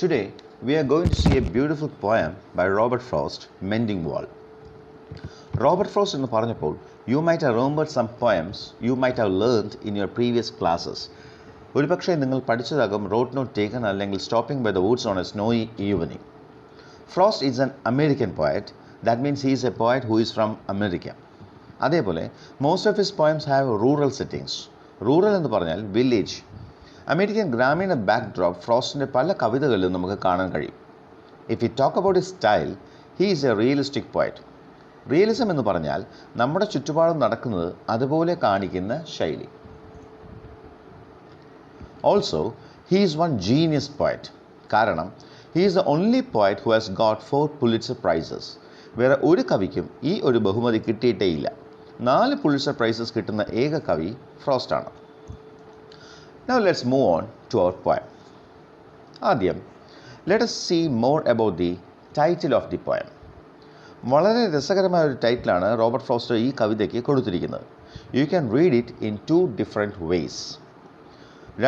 Today, we are going to see a beautiful poem by Robert Frost, Mending Wall. Robert Frost എന്ന് പറഞ്ഞപ്പോൾ you might have remembered some poems you might have learned in your previous classes. ഒരുപക്ഷെ നിങ്ങൾ പഠിച്ചതാകും road not taken അല്ലെങ്കിൽ stopping by the woods on a snowy evening. Frost is an American poet. That means he is a poet who is from America. അതേപോലെ most of his poems have rural settings. Rural എന്ന് പറഞ്ഞാൽ village. American ഗ്രാമീണ backdrop ഫ്രോസ്റ്റിൻ്റെ പല കവിതകളിലും നമുക്ക് കാണാൻ കഴിയും. If you talk about his style, he is a realistic poet. Realism എന്ന് പറഞ്ഞാൽ നമ്മുടെ ചുറ്റുപാടും നടക്കുന്നത് അതുപോലെ കാണിക്കുന്ന ശൈലി. Also he is one genius poet. കാരണം he is the only poet who has got 4 Pulitzer prizes. വേറെ ഒരു കവിക്കും ഈ ഒരു ബഹുമതി കിട്ടിയിട്ടേയില്ല. 4 പുലിറ്റ്സർ പ്രൈസസ് കിട്ടുന്ന ഏക കവി ഫ്രോസ്റ്റാണ്. Now let's move on to our poem. ആദ്യം let us see more about the title of the poem. വളരെ രസകരമായ ഒരു ടൈറ്റിലാണ് റോബർട്ട് ഫ്രോസ്റ്റ് ഈ കവിതയ്ക്ക് കൊടുത്തിരിക്കുന്നത്. You can read it in 2 different ways.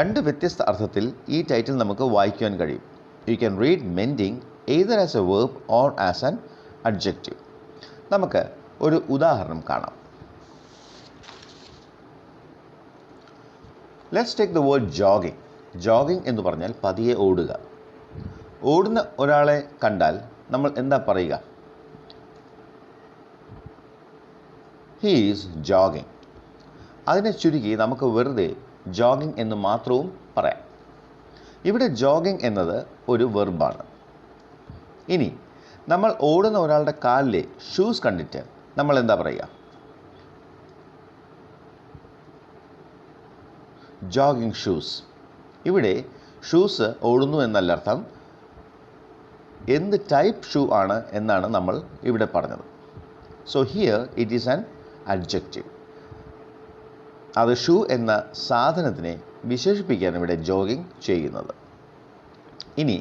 2 വ്യത്യസ്ത അർത്ഥത്തിൽ ഈ ടൈറ്റിൽ നമുക്ക് വായിക്കുവാൻ കഴിയും. You can read mending either as a verb or as an adjective. നമുക്ക് ഒരു ഉദാഹരണം കാണാം. Let's take the word jogging. Jogging എന്ന് പറഞ്ഞാൽ പതിയെ ഓടുക. ഓടുന്ന ഒരാളെ കണ്ടാൽ നമ്മൾ എന്താ പറയുക? He is jogging. അതിനെ ചുരുക്കി നമുക്ക് വെറുതെ ജോഗിങ് എന്ന് മാത്രവും പറയാം. ഇവിടെ ജോഗിങ് എന്നത് ഒരു വെർബാണ്. ഇനി നമ്മൾ ഓടുന്ന ഒരാളുടെ കാലിലെ ഷൂസ് കണ്ടിട്ട് നമ്മൾ എന്താ പറയുക? Jogging shoes. ഇവിടെ ഷൂസ് ഓടുന്നു എന്നല്ല അർത്ഥം, എന്ത് ടൈപ്പ് ഷൂ ആണ് എന്നാണ് നമ്മൾ ഇവിടെ പറഞ്ഞത്. So here it is an adjective. അത് ഷൂ എന്ന സാധനത്തിനെ വിശേഷിപ്പിക്കാൻ ഇവിടെ ജോഗിങ് ചെയ്യുന്നത്. ഇനി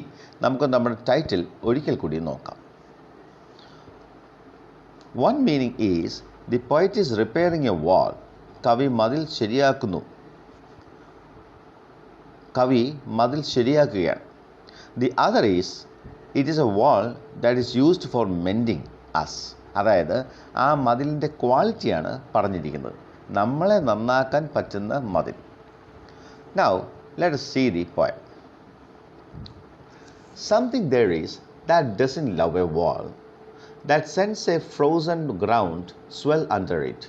നമുക്ക് നമ്മുടെ ടൈറ്റിൽ ഒരിക്കൽ കൂടി നോക്കാം. One meaning is the poet is repairing a wall. കവി മതിൽ ശരിയാക്കുന്നു. കവി മതിൽ ശരിയാക്കുകയാണ്. The other is it is a wall that is used for mending us. അതായത് ആ മതിലിൻ്റെ ക്വാളിറ്റിയാണ് പറഞ്ഞിരിക്കുന്നത്, നമ്മളെ നന്നാക്കാൻ പറ്റുന്ന മതിൽ. Now let us see the poem. Something there is that doesn't love a wall, that sends a frozen ground swell under it.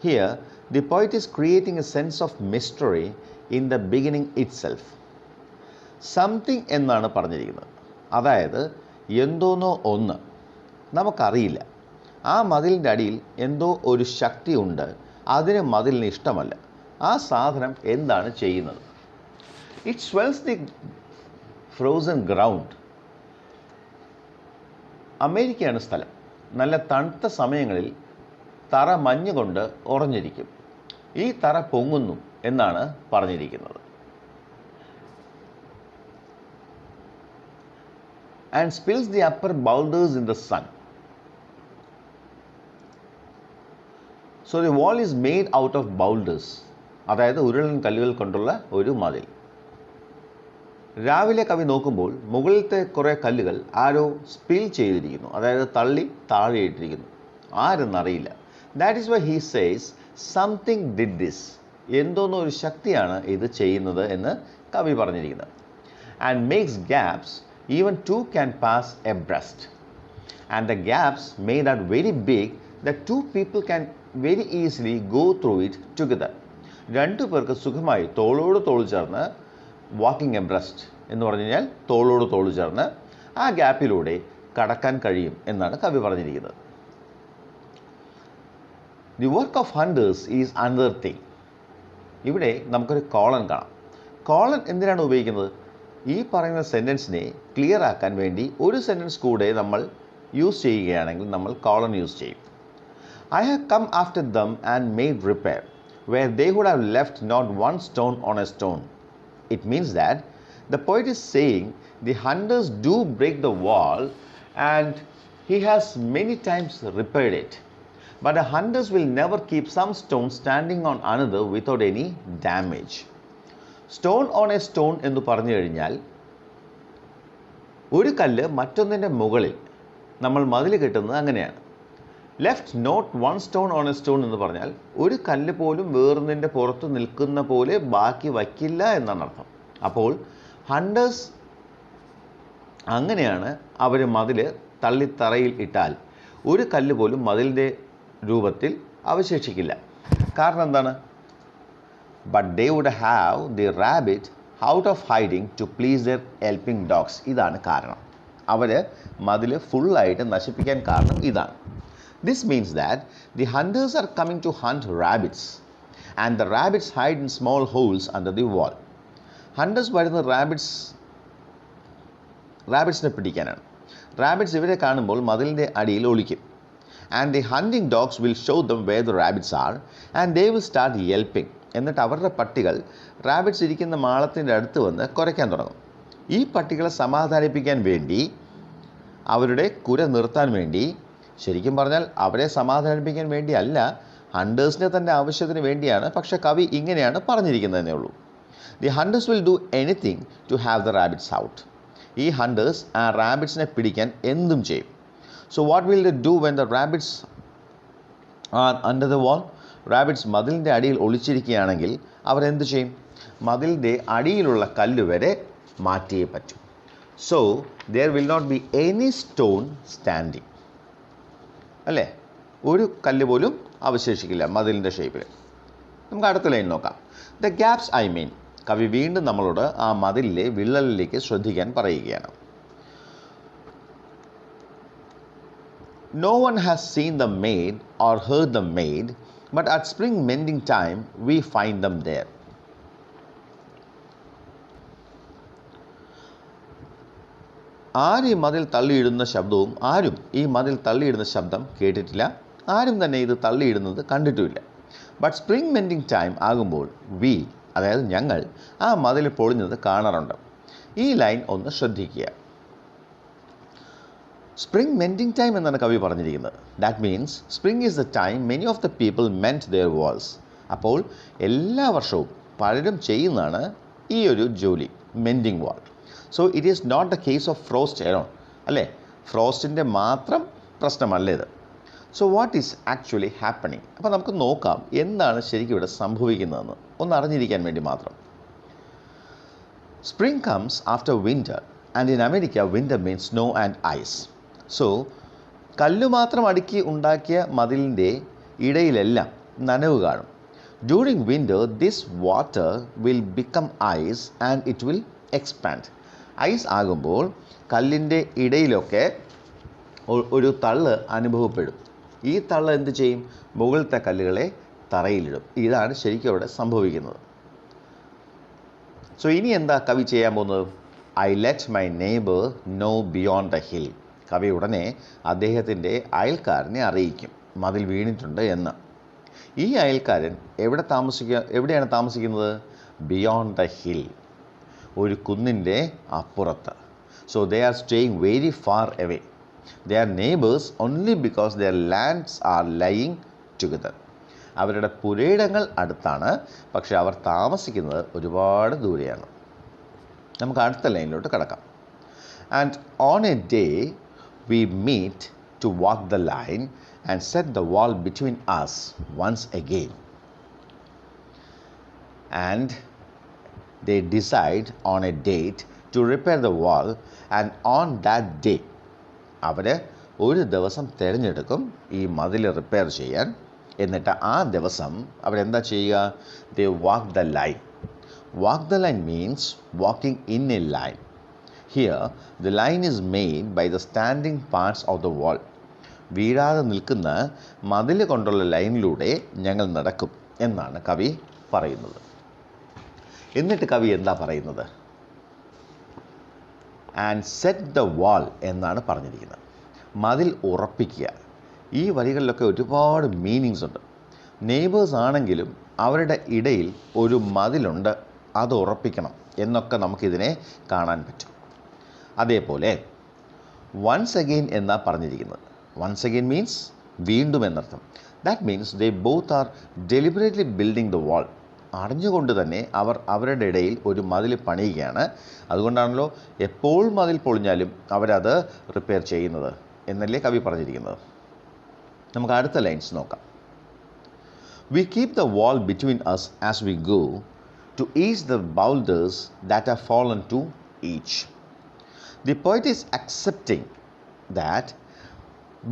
Here the poet is creating a sense of mystery in the beginning itself. Something എന്നാണ് പറഞ്ഞിരിക്കുന്നത്. അതായത് എന്തോന്നോ ഒന്ന് നമുക്കറിയില്ല. ആ മതിലിൻ്റെ അടിയിൽ എന്തോ ഒരു ശക്തി ഉണ്ട്. അതിന് മതിലിന് ഇഷ്ടമല്ല. ആ സാധനം എന്താണ് ചെയ്യുന്നത്? It swells the frozen ground. അമേരിക്കയാണ് സ്ഥലം. നല്ല തണുത്ത സമയങ്ങളിൽ തറ മഞ്ഞുകൊണ്ട് ഉറഞ്ഞിരിക്കും. ഈ തറ പൊങ്ങുന്നു എന്നാണ് പറഞ്ഞിരിക്കുന്നത്. And spills the upper boulders in the sun. So the wall is made out of boulders. അതായത് ഉരുളൻ കല്ലുകൾ കൊണ്ടുള്ള ഒരു മതിൽ. രാവിലെ കവി നോക്കുമ്പോൾ മുകളിലത്തെ കുറേ കല്ലുകൾ ആരോ സ്പിൽ ചെയ്തിരിക്കുന്നു, അതായത് തള്ളി താഴെയിട്ടിരിക്കുന്നു. ആരെന്നറിയില്ല. That is why he says something did this. എന്തോന്നോ ഒരു ശക്തിയാണ് ഇത് ചെയ്യുന്നത് എന്ന് കവി പറഞ്ഞിരിക്കുന്നത്. And makes gaps even 2 can pass abreast. And the gaps made are very big that 2 people can very easily go through it together. 2 പേർക്ക് സുഖമായി തോളോട് തോൾ ചേർന്ന് വാക്കിംഗ് എബ്രസ്റ്റ് എന്ന് പറഞ്ഞു കഴിഞ്ഞാൽ തോളോട് തോൾ ചേർന്ന് ആ ഗ്യാപ്പിലൂടെ കടക്കാൻ കഴിയും എന്നാണ് കവി പറഞ്ഞിരിക്കുന്നത്. The work of hunters is another thing. ഇവിടെ നമുക്കൊരു കോളൻ കാണാം. കോളൻ എന്തിനാണ് ഉപയോഗിക്കുന്നത്? ഈ പറയുന്ന സെൻറ്റൻസിനെ ക്ലിയർ ആക്കാൻ വേണ്ടി ഒരു സെൻറ്റൻസ് കൂടെ നമ്മൾ യൂസ് ചെയ്യുകയാണെങ്കിൽ നമ്മൾ കോളൻ യൂസ് ചെയ്യും. I have come after them and made repair where they would have left not one stone on a stone. It means that the poet is saying the hunters do break the wall and he has many times repaired it. But the hunters will never keep some stone standing on another without any damage. Stone on a stone എന്ന് പറഞ്ഞു കഴിഞ്ഞാൽ ഒരു കല്ല് മറ്റൊന്നിൻ്റെ മുകളിൽ നമ്മൾ മതിൽ കെട്ടുന്നത് അങ്ങനെയാണ്. Left not one stone on a stone എന്ന് പറഞ്ഞാൽ ഒരു കല്ല് പോലും വേറൊന്നിൻ്റെ പുറത്ത് നിൽക്കുന്ന പോലെ ബാക്കി വയ്ക്കില്ല എന്നാണ് അർത്ഥം. അപ്പോൾ ഹണ്ടേഴ്സ് അങ്ങനെയാണ് അവർ മതിൽ തള്ളിത്തറയിൽ ഇട്ടാൽ ഒരു കല്ല് പോലും മതിലിൻ്റെ രൂപത്തിൽ അവശേഷിക്കില്ല. കാരണം എന്താണ്? But they would have the rabbit out of hiding to please their helping dogs. ഇതാണ് കാരണം. അവർ മതിൽ ഫുള്ളായിട്ട് നശിപ്പിക്കാൻ കാരണം ഇതാണ്. This means that the hunters are coming to hunt rabbits and the rabbits hide in small holes under the wall. Hunters വരുന്ന റാബിറ്റ്സിനെ പിടിക്കാനാണ്. Rabbits ഇവരെ കാണുമ്പോൾ മതിലിൻ്റെ അടിയിൽ ഒളിക്കും. And the hunting dogs will show them where the rabbits are and they will start yelping. എന്നിട്ട് അവരുടെ പട്ടികൾ rabbits ഇരിക്കുന്ന മാളത്തിൻ്റെ അടുത്ത് വന്ന് കുരയ്ക്കാൻ തുടങ്ങും. ഈ പട്ടികളെ സമാധാനിപ്പിക്കാൻ വേണ്ടി, അവരുടെ കുര നിർത്താൻ വേണ്ടി, ശരിക്കും പറഞ്ഞാൽ അവരെ സമാധാനിപ്പിക്കാൻ വേണ്ടിയല്ല, ഹണ്ടേഴ്സിനെ തൻ്റെ ആവശ്യത്തിന് വേണ്ടിയാണ്. പക്ഷേ കവി ഇങ്ങനെയാണ് പറഞ്ഞിരിക്കുന്നതേ ഉള്ളൂ. The hunters will do anything to have the rabbits out. ഈ ഹണ്ടേഴ്സ് ആ റാബിറ്റ്സിനെ പിടിക്കാൻ എന്തും ചെയ്യും. So what will the do when the rabbits are under the wall? Rabbits മതിലിൻ്റെ അടിയിൽ ഒളിച്ചിരിക്കുകയാണെങ്കിൽ അവരെന്ത് ചെയ്യും? മതിലിൻ്റെ അടിയിലുള്ള കല്ല് വരെ മാറ്റിയേ പറ്റൂ. So there will not be any stone standing. അല്ലേ? ഒരു കല്ല് പോലും അവശേഷിക്കില്ല മതിലിൻ്റെ ഷേപ്പിൽ. നമുക്ക് അടുത്ത ലൈൻ നോക്കാം. The gaps I mean. കവി വീണ്ടും നമ്മളോട് ആ മതിലിലെ വിള്ളലിലേക്ക് ശ്രദ്ധിക്കാൻ പറയുകയാണ്. No one has seen them made or heard them made, but at spring mending time we find them there. ആരും ഈ മതിൽ തള്ളിയിടുന്ന ശബ്ദവും ആരും ഈ മതിൽ തള്ളിയിടുന്ന ശബ്ദം കേട്ടിട്ടില്ല. ആരും തന്നെ ഇത് തള്ളിയിടുന്നത് കണ്ടിട്ടുമില്ല. ബട്ട് സ്പ്രിംഗ് മെൻഡിങ് ടൈം ആകുമ്പോൾ അതായത് ഞങ്ങൾ ആ മതിൽ പൊളിഞ്ഞത് കാണാറുണ്ട്. ഈ ലൈൻ ഒന്ന് ശ്രദ്ധിക്കുക. സ്പ്രിംഗ് മെൻഡിങ് ടൈം എന്നാണ് കവി പറഞ്ഞിരിക്കുന്നത്. That means spring is the time many of the people mend their walls. അപ്പോൾ എല്ലാ വർഷവും പലരും ചെയ്യുന്നതാണ് ഈ ഒരു ജോലി, mending wall. So it is not the case of Frost alone. അല്ലേ? ഫ്രോസ്റ്റിൻ്റെ മാത്രം പ്രശ്നമല്ല ഇത്. So what is actually happening? അപ്പോൾ നമുക്ക് നോക്കാം എന്താണ് ശരിക്കും ഇവിടെ സംഭവിക്കുന്നതെന്ന് ഒന്ന് അറിഞ്ഞിരിക്കാൻ വേണ്ടി മാത്രം. Spring comes after winter and in America winter means snow and ice. So കല്ല് മാത്രം അടുക്കി ഉണ്ടാക്കിയ മതിലിൻ്റെ ഇടയിലെല്ലാം നനവ് കാണും. During winter this water will become ice and it will expand. Ice ആകുമ്പോൾ കല്ലിൻ്റെ ഇടയിലൊക്കെ ഒരു തള്ള് അനുഭവപ്പെടും. ഈ തള്ള് എന്ത് ചെയ്യും? മുകളിലത്തെ കല്ലുകളെ തറയിലിടും. ഇതാണ് ശരിക്കും അവിടെ സംഭവിക്കുന്നത്. സോ ഇനി എന്താ കവി ചെയ്യാൻ പോകുന്നത്? I let my neighbour know beyond the hill. കവി ഉടനെ അദ്ദേഹത്തിൻ്റെ അയൽക്കാരനെ അറിയിക്കും മതിൽ വീണിട്ടുണ്ട് എന്ന്. ഈ അയൽക്കാരൻ എവിടെയാണ് താമസിക്കുന്നത്? ബിയോണ്ട് ദ ഹിൽ, ഒരു കുന്നിൻ്റെ അപ്പുറത്ത്. So they are staying very far away. They are neighbours only because their lands are lying together. അവരുടെ പുരയിടങ്ങൾ അടുത്താണ്, പക്ഷെ അവർ താമസിക്കുന്നത് ഒരുപാട് ദൂരെയാണ്. നമുക്ക് അടുത്ത ലൈനിലോട്ട് കടക്കാം. And on a day we meet to walk the line and set the wall between us once again. And they decide on a date to repair the wall, and on that day അവർ ഒരു ദിവസം തിരഞ്ഞെടുക്കും ഈ മതിൽ repair ചെയ്യാൻ. എന്നിട്ട് ആ ദിവസം അവരെന്താ ചെയ്യുക? they walk the line. Walk the line means walking in a line. Here the line is made by the standing parts of the wall. വീഴാതെ നിൽക്കുന്ന മതിൽ കൊണ്ടുള്ള ലൈനിലൂടെ ഞങ്ങൾ നടക്കും എന്നാണ് കവി പറയുന്നത്. എന്നിട്ട് കവി എന്താ പറയുന്നത്? ആൻഡ് സെറ്റ് ദ വാൾ എന്നാണ് പറഞ്ഞിരിക്കുന്നത്. മതിൽ ഉറപ്പിക്കുക. ഈ വരികളിലൊക്കെ ഒരുപാട് മീനിങ്സ് ഉണ്ട്. നെയ്ബേഴ്സ് ആണെങ്കിലും അവരുടെ ഇടയിൽ ഒരു മതിലുണ്ട്, അത് ഉറപ്പിക്കണം എന്നൊക്കെ നമുക്കിതിനെ കാണാൻ പറ്റും. അതേപോലെ വൺസ് അഗെയിൻ എന്നാണ് പറഞ്ഞിരിക്കുന്നത്. വൺസ് അഗെയിൻ മീൻസ് വീണ്ടും എന്നർത്ഥം. That means they both are deliberately building the wall. അറിഞ്ഞുകൊണ്ട് തന്നെ അവർ അവരുടെ ഇടയിൽ ഒരു മതിൽ പണിയുകയാണ്. അതുകൊണ്ടാണല്ലോ എപ്പോൾ മതിൽ പൊളിഞ്ഞാലും അവരത് റിപ്പയർ ചെയ്യുന്നത് എന്നല്ലേ കവി പറഞ്ഞിരിക്കുന്നത്. നമുക്ക് അടുത്ത ലൈൻസ് നോക്കാം. We keep the wall between us as we go to ease the boulders that have fallen to each. The poet is accepting that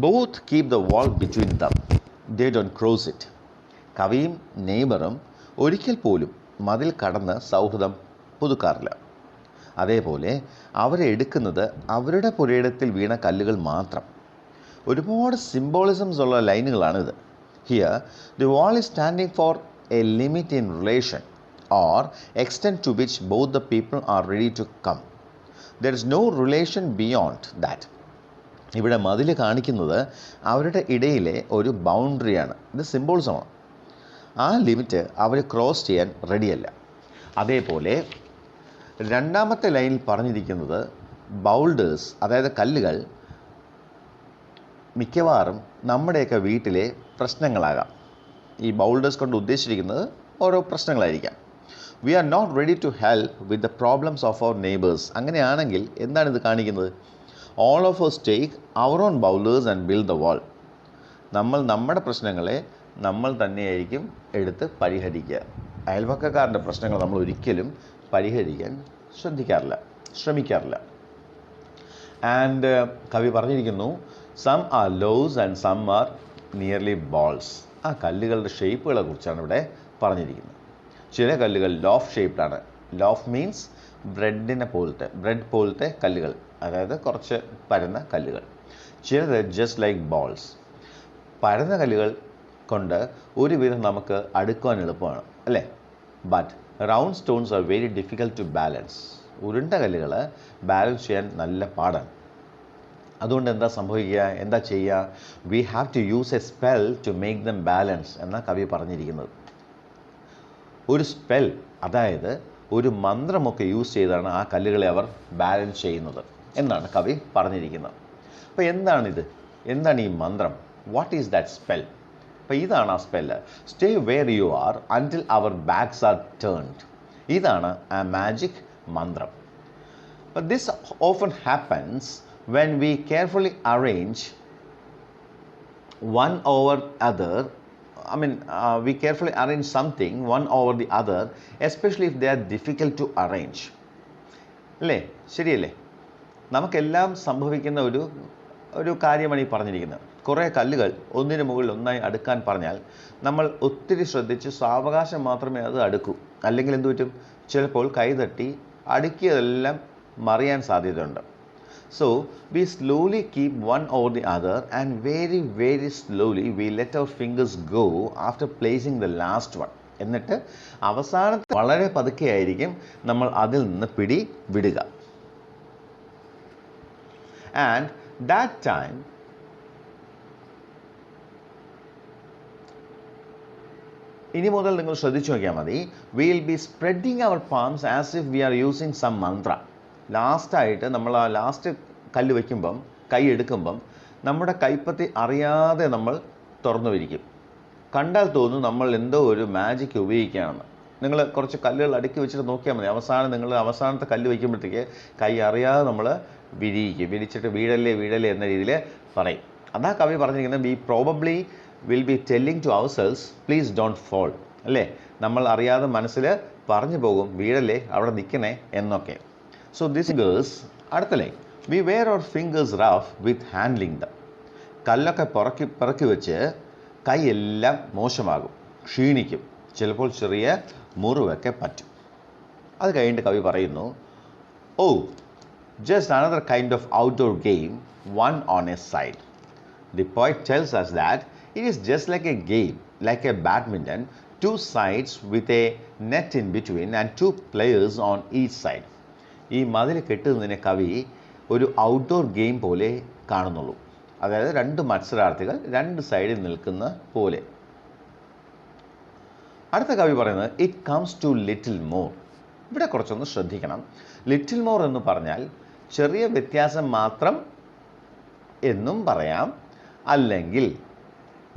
both keep the wall between them. They don't cross it. കവിയും നെയ്ബറും ഒരിക്കൽ പോലും മതിൽ കടന്ന് സൗഹൃദം പുതുക്കാറില്ല. അതേപോലെ അവരെ എടുക്കുന്നത് അവരുടെ പുരയിടത്തിൽ വീണ കല്ലുകൾ മാത്രം. ഒരുപാട് സിംബോളിസംസ് ഉള്ള ലൈനുകളാണിത്. Here, the wall is standing for a limit in relation or extent to which both the people are ready to come. There is no relation beyond that. ഇവിടെ മതിൽ കാണിക്കുന്നത് അവരുടെ ഇടയിലെ ഒരു ബൗണ്ടറിയാണ്. ഇത് സിംബോളിസമാണ്. ആ ലിമിറ്റ് അവർ ക്രോസ് ചെയ്യാൻ റെഡിയല്ല. അതേപോലെ രണ്ടാമത്തെ ലൈനിൽ പറഞ്ഞിരിക്കുന്നത് ബൗൾഡേഴ്സ്, അതായത് കല്ലുകൾ മിക്കവാറും നമ്മുടെയൊക്കെ വീട്ടിലെ പ്രശ്നങ്ങളാകാം. ഈ ബൗൾഡേഴ്സ് കൊണ്ട് ഉദ്ദേശിച്ചിരിക്കുന്നത് ഓരോ പ്രശ്നങ്ങളായിരിക്കാം. We are not ready to help with the problems of our neighbours. അങ്ങനെയാണെങ്കിൽ എന്താണ് ഇത് കാണിക്കുന്നത്? All of us take our own boulders and build the wall. നമ്മൾ നമ്മുടെ പ്രശ്നങ്ങളെ നമ്മൾ തന്നെയായിരിക്കും എടുത്ത് പരിഹരിക്കുക. അയൽവക്കക്കാരൻ്റെ പ്രശ്നങ്ങൾ നമ്മൾ ഒരിക്കലും പരിഹരിക്കാൻ ശ്രമിക്കാറില്ല. ആൻഡ് കവി പറഞ്ഞിരിക്കുന്നു, some are loaves and some are nearly balls. ആ കല്ലുകളുടെ ഷേപ്പുകളെ കുറിച്ചാണ് ഇവിടെ പറഞ്ഞിരിക്കുന്നത്. ചില കല്ലുകൾ ലോഫ് ഷേപ്ഡാണ്. ലോഫ് മീൻസ് ബ്രെഡ് പോലത്തെ കല്ലുകൾ, അതായത് കുറച്ച് പരന്ന കല്ലുകൾ. ചിലത് ജസ്റ്റ് ലൈക്ക് ബോൾസ്. പരന്ന കല്ലുകൾ കൊണ്ട് ഒരുവിധം നമുക്ക് അടുക്കുവാൻ എളുപ്പമാണ്, അല്ലേ? But round stones are very difficult to balance. ഉരുണ്ട കല്ലുകൾ ബാലൻസ് ചെയ്യാൻ നല്ല പാടാണ്. അതുകൊണ്ട് എന്താ ചെയ്യുക? We have to use a spell to make them balance എന്നാണ് കവി പറഞ്ഞിരിക്കുന്നത്. ഒരു സ്പെൽ, അതായത് ഒരു മന്ത്രമൊക്കെ യൂസ് ചെയ്താണ് ആ കല്ലുകളെ അവർ ബാലൻസ് ചെയ്യുന്നത് എന്നാണ് കവി പറഞ്ഞിരിക്കുന്നത്. അപ്പോൾ എന്താണ് ഈ മന്ത്രം? What is that spell? അപ്പോൾ ഇതാണ് ആ spell. Stay where you are until our backs are turned. ഇതാണ് ആ മാജിക് മന്ത്രം. But this often happens when we carefully arrange one over other. We carefully arrange something one over the other, especially if they are difficult to arrange. അല്ലേ? ശരിയല്ലേ? നമുക്കെല്ലാം സംഭവിക്കുന്ന ഒരു കാര്യമാണ് ഈ പറഞ്ഞിരിക്കുന്നത്. കുറേ കല്ലുകൾ ഒന്നിന് മുകളിൽ ഒന്നായി അടുക്കാൻ പറഞ്ഞാൽ നമ്മൾ ഒത്തിരി ശ്രദ്ധിച്ച് സാവകാശം മാത്രമേ അത് അടുക്കൂ. അല്ലെങ്കിൽ എന്ത് പറ്റും? ചിലപ്പോൾ കൈതട്ടി അടുക്കിയതെല്ലാം മറിയാൻ സാധ്യതയുണ്ട്. So we slowly keep one over the other and very very slowly we let our fingers go after placing the last one. എന്നിട്ട് അവസാനത്തെ വളരെ പതുക്കെയായിരിക്കും നമ്മൾ അതിൽ നിന്ന് പിടി വിടുക. And that time ഇനി മുതൽ നിങ്ങൾ ശ്രദ്ധിച്ചു നോക്കിയാൽ മതി. We will be spreading our palms as if we are using some mantra. ലാസ്റ്റായിട്ട് നമ്മൾ ആ ലാസ്റ്റ് കല്ല് വയ്ക്കുമ്പം, കൈ എടുക്കുമ്പം നമ്മുടെ കൈപ്പത്തി അറിയാതെ നമ്മൾ തുറന്നു വിരിക്കും. കണ്ടാൽ തോന്നും നമ്മൾ എന്തോ ഒരു മാജിക് ഉപയോഗിക്കുകയാണെന്ന്. നിങ്ങൾ കുറച്ച് കല്ലുകൾ അടുക്കി വെച്ചിട്ട് നോക്കിയാൽ മതി. അവസാനത്തെ കല്ല് വയ്ക്കുമ്പോഴത്തേക്ക് കൈ അറിയാതെ നമ്മൾ വിരിച്ചിട്ട് വീഴല്ലേ എന്ന രീതിയിൽ പറയും. അതാ കവി പറഞ്ഞിരിക്കുന്നത്. We probably will be telling to our selves please don't fall. അല്ലേ? നമ്മൾ അറിയാതെ മനസ്സിൽ പറഞ്ഞു പോകും, വീഴല്ലേ, അവിടെ നിൽക്കണേ എന്നൊക്കെ. സോ ദിസ് ഫിംഗേഴ്സ്, അടുത്ത line, we were our fingers rough with handling dum. കല്ലൊക്കെ പിറക്കി വെച്ച് കൈയെല്ലാം മോശമാകും, ക്ഷീണിക്കും, ചിലപ്പോൾ ചെറിയ മുറിവൊക്കെ പറ്റും. അത് കഴിഞ്ഞിട്ട് കവി പറയുന്നു, ഓ just another kind of outdoor game, one on a side. The poet tells us that it is just like a game, like a badminton, two sides with a net in between and two players on each side. ഈ മതിൽ കെട്ടുന്നതിനെ കവി ഒരു outdoor game പോലെ കാണുന്നുള്ളൂ. അതായത് രണ്ട് മത്സരാർത്ഥികൾ രണ്ട് സൈഡിൽ നിൽക്കുന്ന പോലെ. അടുത്ത കവി പറയുന്നത് it comes to little more. ഇവിടെ കുറച്ചൊന്ന് ശ്രദ്ധിക്കണം. ലിറ്റിൽ മോർ എന്ന് പറഞ്ഞാൽ ചെറിയ വ്യത്യാസം മാത്രം എന്നും പറയാം, അല്ലെങ്കിൽ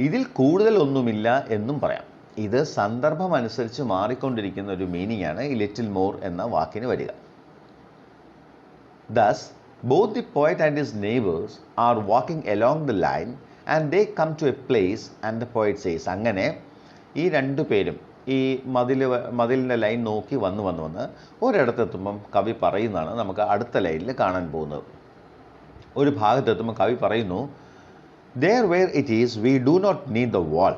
ഇതിൽ കൂടുതലൊന്നുമില്ല എന്നും പറയാം. ഇത് സന്ദർഭം അനുസരിച്ച് മാറിക്കൊണ്ടിരിക്കുന്ന ഒരു മീനിങ്ങാണ് ഈ ലിറ്റിൽ മോർ എന്ന വാക്കിന് വരിക. Thus, both the poet and his neighbors are walking along the line and they come to a place and the poet says. അങ്ങനെ ഈ രണ്ടു പേരും ഈ മതിലിൻ്റെ ലൈൻ നോക്കി വന്ന് ഒരിടത്തെത്തുമ്പം കവി പറയുന്നതാണ് നമുക്ക് അടുത്ത ലൈനിൽ കാണാൻ പോകുന്നത്. ഒരു ഭാഗത്തെത്തുമ്പോൾ കവി പറയുന്നു, there where it is we do not need the wall.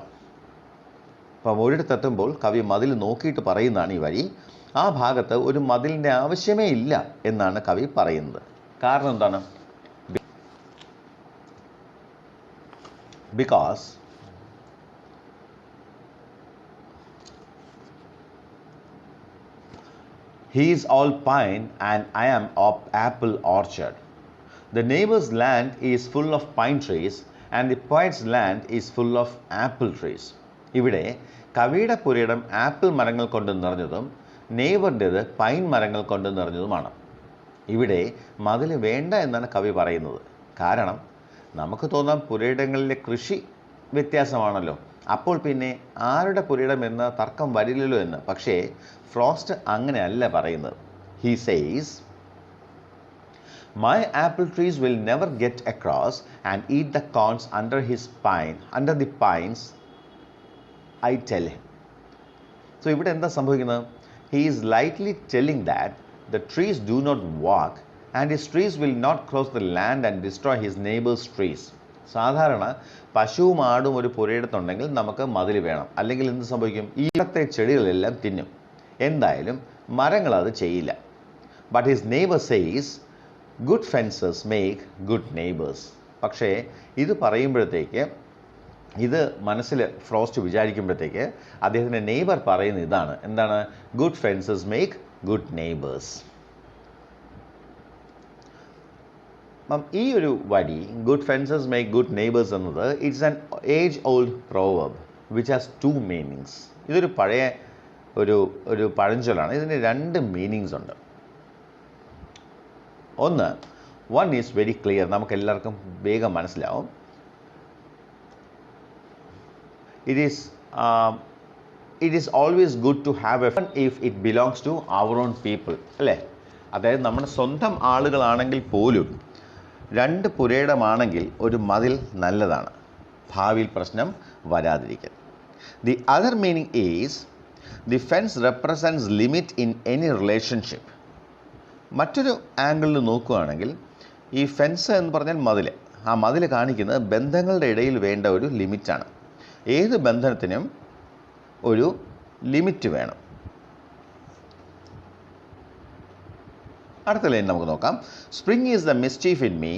അപ്പം ഒരിടത്തെത്തുമ്പോൾ കവി മതിൽ നോക്കിയിട്ട് പറയുന്നതാണ് ഈ വരി. ആ ഭാഗത്ത് ഒരു മതിലിൻ്റെ ആവശ്യമേ ഇല്ല എന്നാണ് കവി പറയുന്നത്. കാരണം എന്താണ്? Because he is all pine and I am of apple orchard. The neighbor's land is full of pine trees and the poet's land is full of apple trees. ഇവിടെ കവിയുടെ പുരയിടം ആപ്പിൾ മരങ്ങൾ കൊണ്ട് നിറഞ്ഞതും നെയ്ബറിൻ്റേത് പൈൻ മരങ്ങൾ കൊണ്ട് നിറഞ്ഞതുമാണ്. ഇവിടെ മതിൽ വേണ്ട എന്നാണ് കവി പറയുന്നത്. കാരണം നമുക്ക് തോന്നാം പുരയിടങ്ങളിലെ കൃഷി വ്യത്യാസമാണല്ലോ, അപ്പോൾ പിന്നെ ആരുടെ പുരയിടം എന്ന തർക്കം വരില്ലല്ലോ എന്ന്. പക്ഷേ ഫ്രോസ്റ്റ് അങ്ങനെയല്ല പറയുന്നത്. He says, my apple trees will never get across and eat the corns under the pines, I tell him. So ഇവിടെ എന്താ സംഭവിക്കുന്നത്? He is lightly telling that the trees do not walk and his trees will not cross the land and destroy his neighbor's trees. സാധാരണ പശുവും ആടും ഒരു പുരയിടത്തുണ്ടെങ്കിൽ നമുക്ക് മതിൽ വേണം, അല്ലെങ്കിൽ എന്ത് സംഭവിക്കും? ഈ ഇടത്തെ ചെടികളെല്ലാം തിന്നും. എന്തായാലും മരങ്ങൾ അത് ചെയ്യില്ല. But his neighbor says, good fences make good neighbors. പക്ഷേ ഇത് പറയുമ്പോഴത്തേക്ക്, ഇത് മനസ്സിൽ ഫ്രോസ്റ്റ് വിചാരിക്കുമ്പോഴത്തേക്ക് അദ്ദേഹത്തിൻ്റെ നെയ്ബർ പറയുന്ന ഇതാണ്. എന്താണ്? Good fences make good neighbours. ഈ ഒരു വരി good fences make good neighbours എന്നത് it's an age old proverb which has two meanings. ഇതൊരു പഴയ ഒരു പഴഞ്ചൊല്ലാണ്. ഇതിന് രണ്ട് മീനിങ്സ് ഉണ്ട്. ഒന്ന്, വൺ ഈസ് വെരി ക്ലിയർ, നമുക്ക് എല്ലാവർക്കും വേഗം മനസ്സിലാവും. It is always good to have a friend if it belongs to our own people, അല്ലേ? അതായത് നമ്മുടെ സ്വന്തം ആളുകളാണെങ്കിൽ പോലും രണ്ട് പുരയിടമാണെങ്കിൽ ഒരു മതിൽ നല്ലതാണ്, ഭാവിയിൽ പ്രശ്നം വരാതിരിക്കാൻ. The other meaning is the fence represents limit in any relationship. മറ്റൊരു ആംഗിളിൽ നോക്കുകയാണെങ്കിൽ ഈ ഫെൻസ് എന്ന് പറഞ്ഞാൽ മതിൽ, ആ മതിൽ കാണിക്കുന്നത് ബന്ധങ്ങളുടെ ഇടയിൽ വേണ്ട ഒരു ലിമിറ്റാണ്. ഏത് ബന്ധനത്തിനും ഒരു ലിമിറ്റ് വേണം. അടുത്ത ലൈൻ നമുക്ക് നോക്കാം. Spring is the mischief in me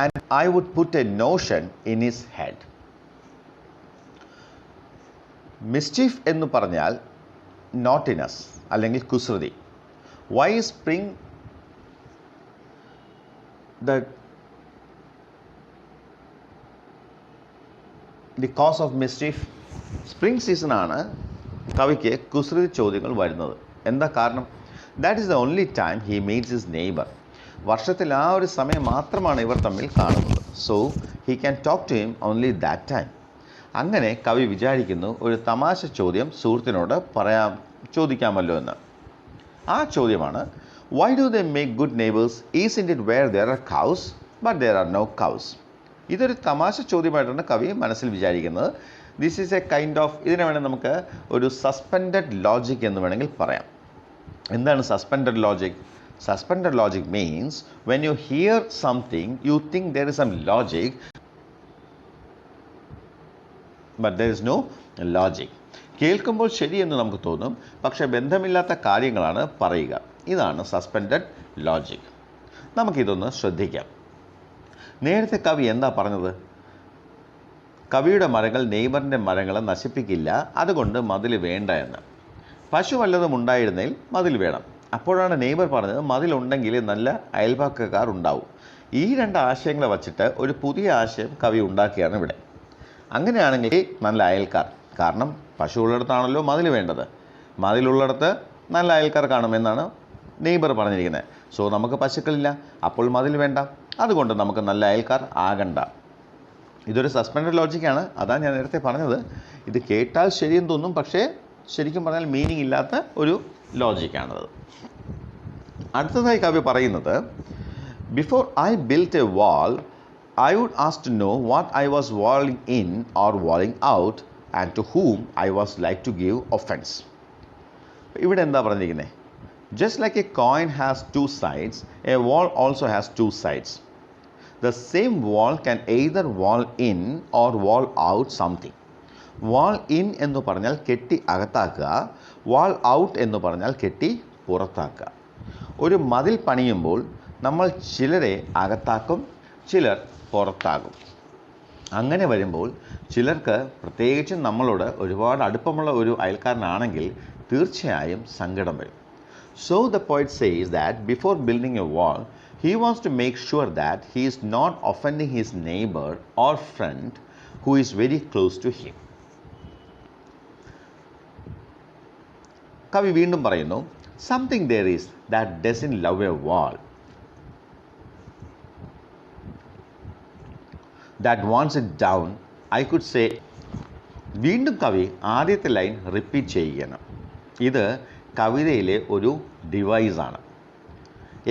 and I would put a notion in his head. Mischief എന്ന് പറഞ്ഞാൽ നോട്ടിനസ് അല്ലെങ്കിൽ കുസൃതി. Why spring the cause of mischief? Spring സീസണാണ് കവിക്ക് കുസൃതി ചോദ്യങ്ങൾ വരുന്നത്. എന്താ കാരണം? That is the only time he meets his neighbour. വർഷത്തിൽ ആ ഒരു സമയം മാത്രമാണ് ഇവർ തമ്മിൽ കാണുന്നത്. So he can talk to him only that time. അങ്ങനെ കവി വിചാരിക്കുന്നു ഒരു തമാശ ചോദ്യം സുഹൃത്തിനോട് ചോദിക്കാമല്ലോ എന്ന്. ആ ചോദ്യമാണ്, why do they make good neighbors? Isn't it where there are cows but there are no cows? ഇതൊരു തമാശ ചോദ്യമായിട്ടാണ് കവി മനസ്സിൽ വിചാരിക്കുന്നത്. This is A kind of, ഇതിനെ വേണമെങ്കിൽ നമുക്ക് ഒരു സസ്പെൻഡഡ് ലോജിക് എന്ന് വേണമെങ്കിൽ പറയാം. എന്താണ് suspended logic? Suspended logic means when you hear something you think there is some logic but there is no logic. കേൾക്കുമ്പോൾ ശരിയെന്ന് നമുക്ക് തോന്നും, പക്ഷേ ബന്ധമില്ലാത്ത കാര്യങ്ങളാണ് പറയുക. ഇതാണ് സസ്പെൻഡഡ് ലോജിക്. നമുക്കിതൊന്ന് ശ്രദ്ധിക്കാം. നേരത്തെ കവി എന്താ പറഞ്ഞത്? കവിയുടെ മരങ്ങൾ നെയ്ബറിൻ്റെ മരങ്ങളെ നശിപ്പിക്കില്ല, അതുകൊണ്ട് മതിൽ വേണ്ട എന്ന്. പശു വല്ലതും ഉണ്ടായിരുന്നെങ്കിൽ മതിൽ വേണം. അപ്പോഴാണ് നെയ്ബർ പറഞ്ഞത് മതിലുണ്ടെങ്കിൽ നല്ല അയൽപക്കക്കാർ ഉണ്ടാവും. ഈ രണ്ട് ആശയങ്ങളെ വച്ചിട്ട് ഒരു പുതിയ ആശയം കവി ഉണ്ടാക്കിയാണ് ഇവിടെ. അങ്ങനെയാണെങ്കിൽ നല്ല അയൽക്കാർ, കാരണം പശു ഉള്ളിടത്താണല്ലോ മതിൽ വേണ്ടത്. മതിലുള്ളിടത്ത് നല്ല അയൽക്കാർ കാണുമെന്നാണ് നെയ്ബർ പറഞ്ഞിരിക്കുന്നത്. സോ നമുക്ക് പശുക്കളില്ല, അപ്പോൾ മതിൽ വേണ്ട, അതുകൊണ്ട് നമുക്ക് നല്ല അയൽക്കാർ ആകണ്ട. ഇതൊരു സസ്പെൻഡ് ലോജിക്കാണ്, അതാണ് ഞാൻ നേരത്തെ പറഞ്ഞത്. ഇത് കേട്ടാൽ ശരിയെന്ന് തോന്നും, പക്ഷേ ശരിക്കും പറഞ്ഞാൽ മീനിങ് ഇല്ലാത്ത ഒരു ലോജിക്കാണത്. അടുത്തതായി കവി പറയുന്നത്, before I built a wall I would ask to know what I was walling in or walling out and to whom I was like to give offence. ഇവിടെ എന്താ പറഞ്ഞിരിക്കുന്നത്? Just like a coin has two sides, a wall also has two sides. The same wall can either wall in or wall out something. Wall in എന്ന് പറഞ്ഞാൽ കെട്ടി അകത്താക്കുക, wall out എന്ന് പറഞ്ഞാൽ കെട്ടി പുറത്താക്കുക. ഒരു മതിൽ പണിയുമ്പോൾ നമ്മൾ ചിലരെ അകത്താക്കും, ചിലർ പുറത്താകും. അങ്ങനെ വരുമ്പോൾ ചിലർക്ക്, പ്രത്യേകിച്ചും നമ്മളോട് ഒരുപാട് അടുപ്പമുള്ള ഒരു അയൽക്കാരനാണെങ്കിൽ തീർച്ചയായും സങ്കടം വരും. So the poet says that before building a wall, he wants to make sure that he is not offending his neighbor or friend who is very close to him. കവി വീണ്ടും പറയുന്നു, something there is that doesn't love a wall, that wants it down. I could say. വീണ്ടും കവി ആദ്യത്തെ line repeat ചെയ്യുകയാണ്. ഇത് കവിതയിലെ ഒരു ഡിവൈസാണ്.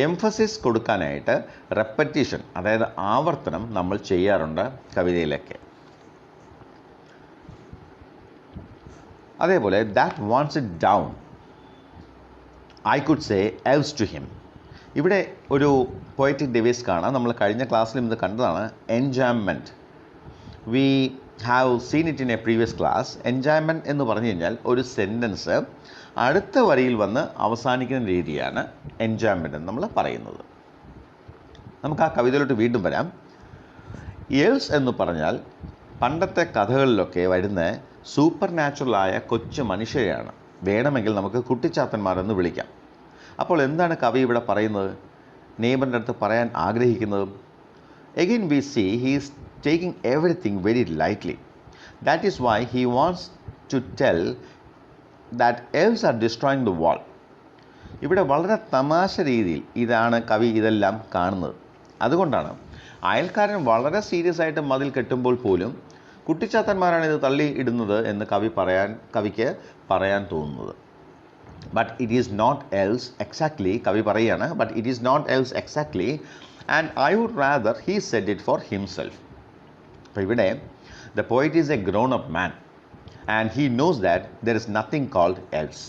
എംഫസിസ് കൊടുക്കാനായിട്ട് റെപ്പറ്റീഷൻ, അതായത് ആവർത്തനം നമ്മൾ ചെയ്യാറുണ്ട് കവിതയിലൊക്കെ. അതേപോലെ that wants it down, I could say elves to him. ഇവിടെ ഒരു പോയറ്റിക് ഡിവൈസ് കാണാം. നമ്മൾ കഴിഞ്ഞ ക്ലാസ്സിലും ഇത് കണ്ടതാണ്. Enjoyment, we have seen it in A previous class. Enjoyment എന്ന് പറഞ്ഞു കഴിഞ്ഞാൽ ഒരു സെൻറ്റൻസ് അടുത്ത വരിയിൽ വന്ന് അവസാനിക്കുന്ന രീതിയാണ് എൻജോയ്മെൻ്റ് എന്ന് നമ്മൾ പറയുന്നത്. നമുക്ക് ആ കവിതയിലോട്ട് വീണ്ടും വരാം. എൽസ് എന്ന് പറഞ്ഞാൽ പണ്ടത്തെ കഥകളിലൊക്കെ വരുന്ന സൂപ്പർ നാച്ചുറലായ കൊച്ചു മനുഷ്യരെയാണ്. വേണമെങ്കിൽ നമുക്ക് കുട്ടിച്ചാത്തന്മാരെന്ന് വിളിക്കാം. അപ്പോൾ എന്താണ് കവി ഇവിടെ പറയുന്നത്, നെയ്ബറിൻ്റെ അടുത്ത് പറയാൻ ആഗ്രഹിക്കുന്നത്? Again we see he is taking everything very lightly. That is why he wants to tell that elves are destroying the wall. ഇവിടെ വളരെ തമാശ രീതിയിൽ ഇതാണ് കവി ഇതെല്ലാം കാണുന്നത്. അതുകൊണ്ടാണ് അയൽക്കാരൻ വളരെ സീരിയസ് ആയിട്ട് മതിൽ കെട്ടുമ്പോൾ പോലും കുട്ടിച്ചാത്തന്മാരാണ് ഇത് തള്ളി ഇടുന്നത് എന്ന് കവിക്ക് പറയാൻ തോന്നുന്നത്. But it is not else exactly, കവി പറയുകയാണ്, but it is not else exactly and I would rather he said it for himself. അപ്പോൾ ഇവിടെ the poet is a grown up man and he knows that there is nothing called else.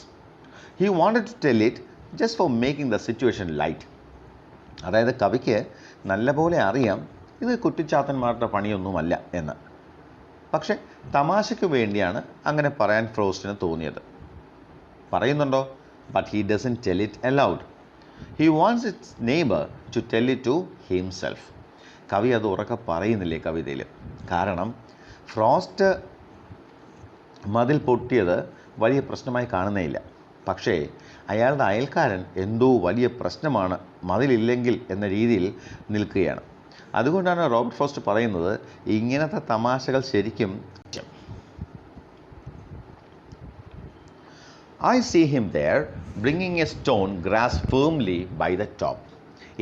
He wanted to tell it just for making the situation light. അതായത് കവിക്ക് നല്ലപോലെ അറിയാം ഇത് കുട്ടിച്ചാത്തന്മാരുടെ പണിയൊന്നുമല്ല എന്ന്. പക്ഷെ തമാശയ്ക്ക് വേണ്ടിയാണ് അങ്ങനെ പറയാൻ ഫ്രോസ്റ്റിന് തോന്നിയത്. പറയുന്നുണ്ടോ? but he doesn't tell it aloud. He wants his neighbor to tell it to himself. കവി അത് ഉറക്കെ പറയുന്നില്ലേ കവിതയിൽ? കാരണം ഫ്രോസ്റ്റ് മതിൽ പൊട്ടിയത് വലിയ പ്രശ്നമായി കാണുന്നേയില്ല. പക്ഷേ അയാളുടെ അയൽക്കാരൻ എന്തോ വലിയ പ്രശ്നമാണ് മതിലില്ലെങ്കിൽ എന്ന രീതിയിൽ നിൽക്കുകയാണ്. അതുകൊണ്ടാണ് റോബർട്ട് ഫ്രോസ്റ്റ് പറയുന്നത് ഇങ്ങനത്തെ തമാശകൾ ശരിക്കും. I see him there bringing a stone grasped firmly by the top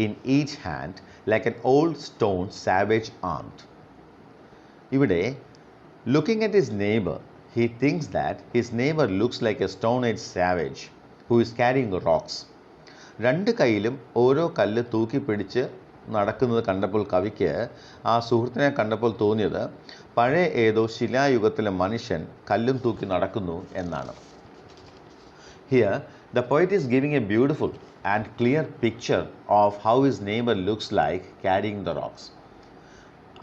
in each hand like an old stone savage armed. ഇവിടെ looking at his neighbor, he thinks that his neighbor looks like a stone-aged savage who is carrying rocks. രണ്ട് കൈയിലും ഓരോ കല്ല് തൂക്കി പിടിച്ച് നടക്കുന്നത് കണ്ടപ്പോൾ കവിക്ക് ആ സുഹൃത്തിനെ കണ്ടപ്പോൾ തോന്നിയത് പഴയ ഏതോ ശിലായുഗത്തിലെ മനുഷ്യൻ കല്ലും തൂക്കി നടക്കുന്നു എന്നാണ്. Here, the poet is giving a beautiful and clear picture of how his neighbor looks like carrying the rocks.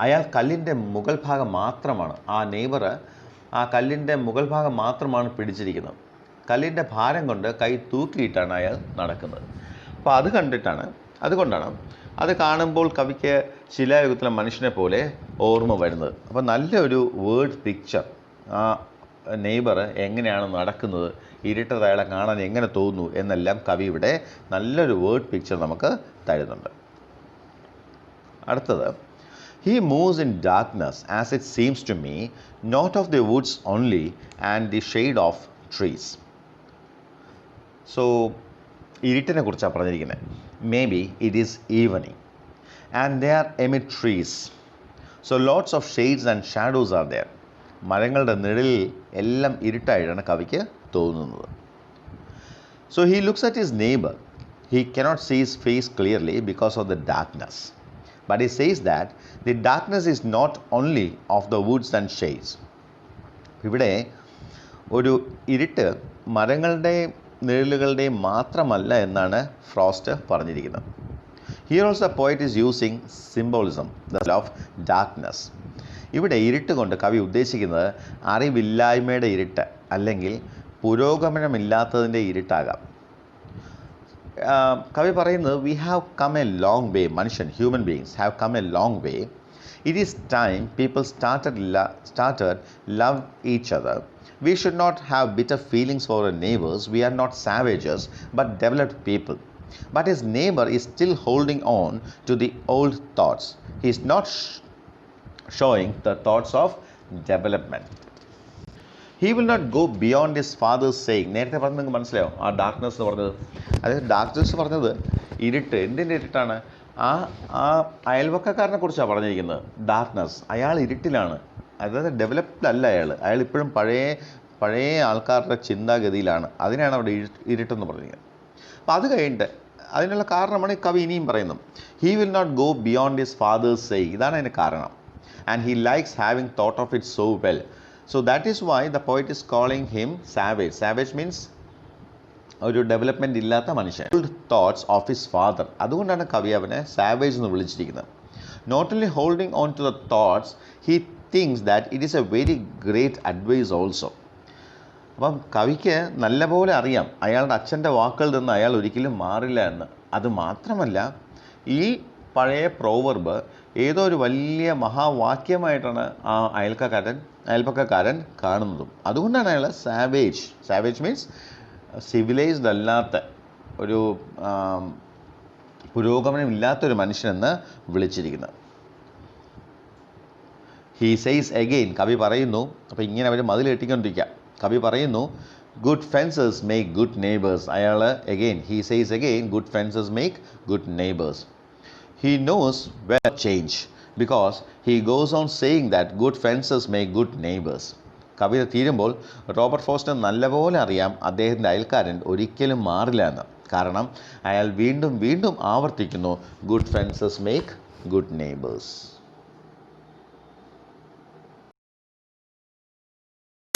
അയാൾ കല്ലിൻ്റെ മുകൾ ഭാഗം മാത്രമാണ്, ആ നെയ്ബർ ആ കല്ലിൻ്റെ മുകൾ ഭാഗം മാത്രമാണ് പിടിച്ചിരിക്കുന്നത്. കല്ലിൻ്റെ ഭാരം കൊണ്ട് കൈ തൂക്കിയിട്ടാണ് അയാൾ നടക്കുന്നത്. അപ്പോൾ അതുകൊണ്ടാണ് അത് കാണുമ്പോൾ കവിക്ക് ശിലായുഗത്തിലെ മനുഷ്യനെ പോലെ ഓർമ്മ വരുന്നത്. അപ്പോൾ നല്ലൊരു വേർഡ് പിക്ചർ, ആ നെയ്ബർ എങ്ങനെയാണ് നടക്കുന്നത്, ഇരുട്ടത് അയാളെ കാണാൻ എങ്ങനെ തോന്നുന്നു എന്നെല്ലാം കവി ഇവിടെ നല്ലൊരു വേർഡ് പിക്ചർ നമുക്ക് തരുന്നുണ്ട്. അടുത്തത്, he moves in darkness as it seems to me, not of the woods only and the shade of trees. So ഇരുട്ടിനെ കുറിച്ചാണ് പറഞ്ഞിരിക്കുന്നത്. Maybe it is evening and they are amid trees so lots of shades and shadows are there. മരങ്ങളുടെ നിഴലിൽ എല്ലാം ഇരുട്ടായിട്ടാണ് കവിക്ക് തോന്നുന്നത്. So he looks at his neighbour. He cannot see his face clearly because of the darkness. But he says that the darkness is not only of the woods and shades. ഇവിടെ ഒരു ഇരുട്ട് മരങ്ങളുടെയും നിഴലുകളുടെയും മാത്രമല്ല എന്നാണ് ഫ്രോസ്റ്റ് പറഞ്ഞിരിക്കുന്നത്. Here also the poet is using symbolism, the of darkness. ഇവിടെ ഇരുട്ട് കൊണ്ട് കവി ഉദ്ദേശിക്കുന്നത് അറിവില്ലായ്മയുടെ ഇരുട്ട് അല്ലെങ്കിൽ പുരോഗമനമില്ലാത്തതിൻ്റെ ഇരുട്ടാകാം. കവി പറയുന്നത് we have come a long way. മനുഷ്യൻ, human beings have come a long way. It is time people started love each other. We should not have bitter feelings for our neighbours. We are not savages but developed people. But his neighbor is still holding on to the old thoughts. He is not showing the thoughts of development. He will not go beyond his father's saying. നേരത്തെ പറഞ്ഞത് നിങ്ങൾക്ക് മനസ്സിലാവും ആ darkness എന്ന് പറഞ്ഞത്. അതായത് darkness പറഞ്ഞത് ഇരുട്ട്. എന്തിൻ്റെ ഇരുട്ടാണ്? ആ അയൽവക്കക്കാരനെ കുറിച്ചാണ് പറഞ്ഞിരിക്കുന്നത്. ഡാർക്ക്നെസ്, അയാൾ ഇരുട്ടിലാണ്. അതായത് ഡെവലപ്ഡ് അല്ല അയാൾ ഇപ്പോഴും പഴയ ആൾക്കാരുടെ ചിന്താഗതിയിലാണ്. അതിനാണ് അവിടെ ഇരുട്ടെന്ന് പറഞ്ഞിരിക്കുന്നത്. അപ്പോൾ അത് കഴിഞ്ഞിട്ട് അതിനുള്ള കാരണമാണ് കവി ഇനിയും പറയുന്നത്. He will not go beyond his father's saying. ഇതാണ് അതിൻ്റെ കാരണം. And he likes having thought of it so well. So that is why the poet is calling him savage. Savage means ഒരു ഡെവലപ്മെൻറ്റ് ഇല്ലാത്ത മനുഷ്യൻ. Thoughts of his father. അതുകൊണ്ടാണ് കവി അവനെ savage എന്ന് വിളിച്ചിരിക്കുന്നത്. Not only holding on to the thoughts, he thinks that it is a very great advice also. അപ്പം കവിക്ക് നല്ലപോലെ അറിയാം അയാളുടെ അച്ഛൻ്റെ വാക്കുകളിൽ നിന്ന് അയാൾ ഒരിക്കലും മാറില്ല എന്ന്. അത് മാത്രമല്ല, ഈ പഴയ പ്രോവർബ് ഏതോ ഒരു വലിയ മഹാവാക്യമായിട്ടാണ് ആ അയൽപ്പക്കക്കാരൻ കാണുന്നതും. അതുകൊണ്ടാണ് അയാൾ സാവേജ് മീൻസ് സിവിലൈസ്ഡ് അല്ലാത്ത ഒരു പുരോഗമനമില്ലാത്തൊരു മനുഷ്യനെന്ന് വിളിച്ചിരിക്കുന്നത്. ഹീ സെയ്സ് അഗെയിൻ, കവി പറയുന്നു. അപ്പോൾ ഇങ്ങനെ അവർ മതിൽ കെട്ടിക്കൊണ്ടിരിക്കുക. കവി പറയുന്നു good fencers make good neighbours. അയാൾ he says again good fencers make good neighbours. He knows where change because he goes on saying that good fences make good neighbors. കവിത തീരുമ്പോൾ റോബർട്ട് ഫ്രോസ്റ്റിന് നല്ലപോലെ അറിയാം അദ്ദേഹത്തിൻ്റെ അയൽക്കാരൻ ഒരിക്കലും മാറില്ല എന്ന്. കാരണം അയാൾ വീണ്ടും ആവർത്തിക്കുന്നു good fences make good neighbours.